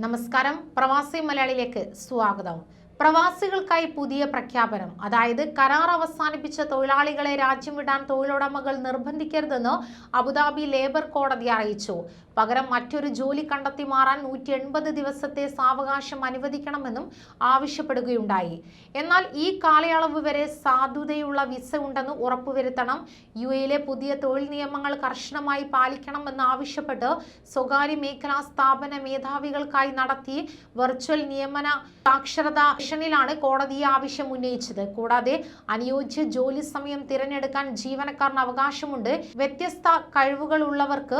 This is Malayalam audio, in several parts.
നമസ്കാരം, പ്രവാസി മലയാളിയിലേക്ക് സ്വാഗതം. പ്രവാസികൾക്കായി പുതിയ പ്രഖ്യാപനം. അതായത് കരാർ അവസാനിപ്പിച്ച തൊഴിലാളികളെ രാജ്യം വിടാൻ തൊഴിലുടമകൾ നിർബന്ധിക്കരുതെന്ന് അബുദാബി ലേബർ കോടതി അറിയിച്ചു. പകരം മറ്റൊരു ജോലി കണ്ടെത്തി മാറാൻ 180 ദിവസത്തെ സാവകാശം അനുവദിക്കണമെന്നും ആവശ്യപ്പെടുകയുണ്ടായി. എന്നാൽ ഈ കാലയളവ് വരെ സാധുതയുള്ള വിസ ഉണ്ടെന്ന് ഉറപ്പുവരുത്തണം. യുഎയിലെ പുതിയ തൊഴിൽ നിയമങ്ങൾ കർശനമായി പാലിക്കണമെന്ന് ആവശ്യപ്പെട്ട് സ്വകാര്യ മേഖലാ സ്ഥാപന മേധാവികൾക്കായി നടത്തി വെർച്വൽ നിയമന സാക്ഷരതാ സെഷനിലാണ് കോടതി ഈ ആവശ്യം ഉന്നയിച്ചത്. കൂടാതെ അനുയോജ്യ ജോലി സമയം തിരഞ്ഞെടുക്കാൻ ജീവനക്കാരന് അവകാശമുണ്ട്. വ്യത്യസ്ത കഴിവുകളുള്ളവർക്ക്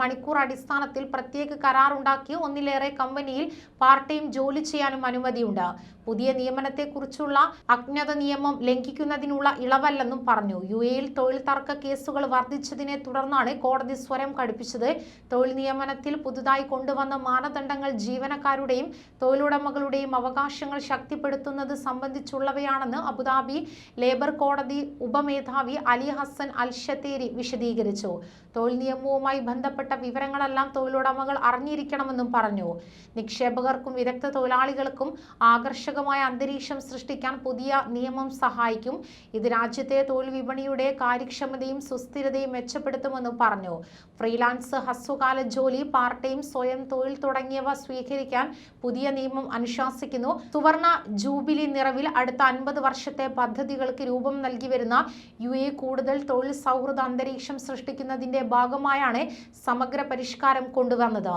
മണിക്കൂർ അടിസ്ഥാനത്തിൽ പ്രത്യേക കരാർ ഉണ്ടാക്കി ഒന്നിലേറെ കമ്പനിയിൽ പാർട്ട് ടൈം ജോലി ചെയ്യാനും അനുമതിയുണ്ട്. പുതിയ നിയമനത്തെക്കുറിച്ചുള്ള അജ്ഞത നിയമം ലംഘിക്കുന്നതിനുള്ള ഇളവല്ലെന്നും പറഞ്ഞു. യുഎയിൽ തൊഴിൽ തർക്ക കേസുകൾ വർദ്ധിച്ചതിനെ തുടർന്നാണ് കോടതി സ്വരം കടുപ്പിച്ചത്. തൊഴിൽ നിയമനത്തിൽ പുതുതായി കൊണ്ടുവന്ന മാനദണ്ഡങ്ങൾ ജീവനക്കാരുടെയും തൊഴിലുടമകളുടെയും അവകാശങ്ങൾ ശക്തിപ്പെടുത്തുന്നത് സംബന്ധിച്ചുള്ളവയാണെന്ന് അബുദാബി ലേബർ കോടതി ഉപമേധാവി അലി ഹസൻ അൽ ഷത്തേരി വിശദീകരിച്ചു. തൊഴിൽ നിയമവുമായി ബന്ധപ്പെട്ട വിവരങ്ങളെല്ലാം തൊഴിലുടമകൾ അറിഞ്ഞിരിക്കണമെന്നും പറഞ്ഞു. നിക്ഷേപകർക്കും വിദഗ്ധ തൊഴിലാളികൾക്കും ആകർഷകമായ അന്തരീക്ഷം സൃഷ്ടിക്കാൻ പുതിയ നിയമം സഹായിക്കും. ഇത് രാജ്യത്തെ തൊഴിൽ വിപണിയുടെ കാര്യക്ഷമതയും സുസ്ഥിരതയും മെച്ചപ്പെടുത്തുമെന്നും പറഞ്ഞു. ഫ്രീലാൻസ്, ഹ്രസ്വകാല ജോലി, പാർട്ട് ടൈം, സ്വയം തൊഴിൽ തുടങ്ങിയവ സ്വീകരിക്കാൻ പുതിയ നിയമം അനുശാസിക്കുന്നു. സുവർണ ജൂബിലി നിറവിൽ അടുത്ത 50 വർഷത്തെ പദ്ധതികൾക്ക് രൂപം നൽകി വരുന്ന യുഎ കൂടുതൽ തൊഴിൽ സൗഹൃദ അന്തരീക്ഷം സൃഷ്ടിക്കുന്നതിന്റെ ഭാഗമായാണ് സമഗ്ര പരിഷ്കാരം കൊണ്ടുവന്നത്.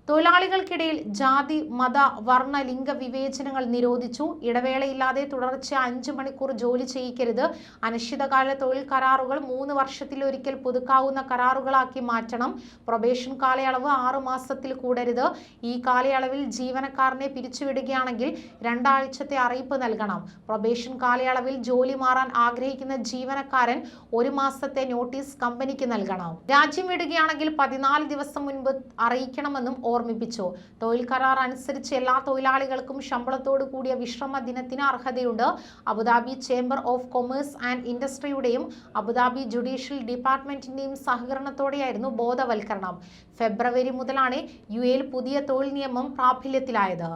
തൊഴിലാളികൾക്കിടയിൽ ജാതി, മത, വർണ്ണ, ലിംഗ വിവേചനങ്ങൾ നിരോധിച്ചു. ഇടവേളയില്ലാതെ തുടർച്ചയായി 5 മണിക്കൂർ ജോലി ചെയ്യിക്കരുത്. അനിശ്ചിതകാല തൊഴിൽ കരാറുകൾ 3 വർഷത്തിലൊരിക്കൽ പുതുക്കാവുന്ന കരാറുകളാക്കി മാറ്റണം. പ്രൊബേഷൻ കാലയളവ് 6 മാസത്തിൽ കൂടരുത്. ഈ കാലയളവിൽ ജീവനക്കാരനെ പിരിച്ചുവിടുകയാണെങ്കിൽ 2 ആഴ്ചത്തെ അറിയിപ്പ് നൽകണം. പ്രൊബേഷൻ കാലയളവിൽ ജോലി മാറാൻ ആഗ്രഹിക്കുന്ന ജീവനക്കാരൻ 1 മാസത്തെ നോട്ടീസ് കമ്പനിക്ക് നൽകണം. രാജ്യം വിടുകയാണെങ്കിൽ 14 ദിവസം മുൻപ് അറിയിക്കണമെന്നും ഓർമ്മിപ്പിച്ചു. തൊഴിൽ കരാർ അനുസരിച്ച് എല്ലാ തൊഴിലാളികൾക്കും ശമ്പളത്തോടു കൂടിയ വിശ്രമ ദിനത്തിന് അർഹതയുണ്ട്. Abu Dhabi chamber of commerce and ഇൻഡസ്ട്രിയുടെയും അബുദാബി ജുഡീഷ്യൽ ഡിപ്പാർട്ട്മെന്റിന്റെയും സഹകരണത്തോടെയായിരുന്നു ബോധവൽക്കരണം. ഫെബ്രുവരി മുതലാണ് യുഎയിൽ പുതിയ തൊഴിൽ നിയമം പ്രാബല്യത്തിലായത്.